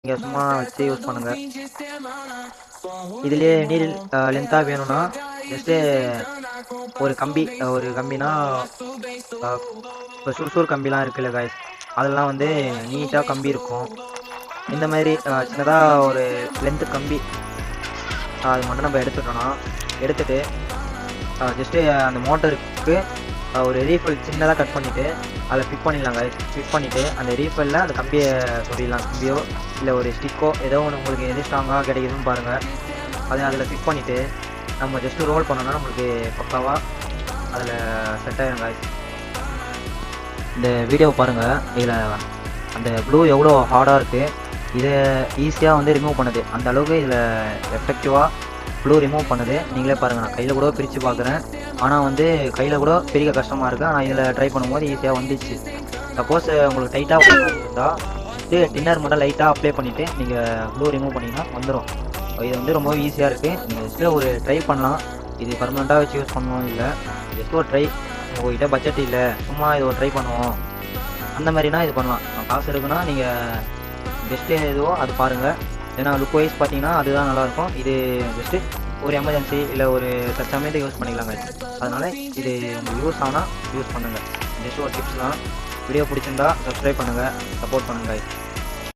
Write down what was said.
நீங்கள் சும்மா வச்சு யூஸ் பண்ணுங்கள். இதுலேயே நீடில் லென்த்தாக வேணும்னா ஜஸ்ட்டு ஒரு கம்பினா இப்போ சுறுசுறு கம்பிலாம் இருக்குல்ல காய்ஸ், அதெல்லாம் வந்து நீட்டாக கம்பி இருக்கும். இந்த மாதிரி சின்னதாக ஒரு லென்த்து கம்பி அது மட்டும் நம்ம எடுத்துகிட்டு ஜஸ்ட்டு அந்த மோட்டருக்கு ஒரு ரீஃபில் சின்னதாக கட் பண்ணிவிட்டு அதில் ஃபிட் பண்ணிடலாம் காய்ஸ். ஃபிட் பண்ணிவிட்டு அந்த ரீஃபில்லில் அந்த கம்பியை சொல்லிடலாம். கம்பியோ இல்லை ஒரு ஸ்டிக்கோ ஏதோ ஒன்று உங்களுக்கு எது ஸ்ட்ராங்காக கிடைக்குதுன்னு பாருங்கள். அதை அதில் ஃபிட் பண்ணிவிட்டு நம்ம ஜஸ்ட்டு ரோல் பண்ணோன்னா நம்மளுக்கு பக்காவாக அதில் செட் ஆகிடும் காய்ஸ். இந்த வீடியோ பாருங்கள், இதில் அந்த ப்ளூ எவ்வளோ ஹார்டாக இருக்குது, இதை ஈஸியாக வந்து ரிமூவ் பண்ணுது. அந்த அளவுக்கு இதில் எஃபெக்டிவாக ப்ளூ ரிமூவ் பண்ணுது. நீங்களே பாருங்கள், நான் கையில் கூட பிரித்து பார்க்குறேன். ஆனால் வந்து கையில் கூட பிரிக்க கஷ்டமாக இருக்குது. ஆனால் இதில் ட்ரை பண்ணும்போது ஈஸியாக வந்துச்சு. சப்போஸ் உங்களுக்கு டைட்டாக இருந்தால் டின்னர் மட்டும் லைட்டாக அப்ளை பண்ணிவிட்டு நீங்கள் ப்ளூ ரிமூவ் பண்ணிங்கன்னா வந்துடும். இது வந்து ரொம்ப ஈஸியாக இருக்குது. நீங்கள் ஜஸ்ட்டு ஒரு ட்ரை பண்ணலாம். இது பர்மனெண்ட்டாக வச்சு யூஸ் பண்ணணும் இல்லை, ஜஸ்ட் ஒரு ட்ரை. உங்கள்கிட்ட பட்ஜெட் இல்லை, சும்மா இது ஒரு ட்ரை பண்ணுவோம் அந்த மாதிரினா இது பண்ணலாம். காசு இருக்குன்னா நீங்கள் பெஸ்ட்டு எதுவோ அது பாருங்கள். ஏன்னா லுக் வைஸ் பார்த்தீங்கன்னா அதுதான் நல்லாயிருக்கும். இது ஜஸ்ட்டு ஒரு எமர்ஜென்சி இல்லை ஒரு சமயத்துக்கு யூஸ் பண்ணிக்கலாங்க. அதனால் இது உங்களுக்கு யூஸ் ஆனால் யூஸ் பண்ணுங்கள். ஜஸ்ட் ஒரு டிப்ஸ் தான். வீடியோ பிடிச்சிருந்தா சப்ஸ்கிரைப் பண்ணுங்கள், சப்போர்ட் பண்ணுங்கள்.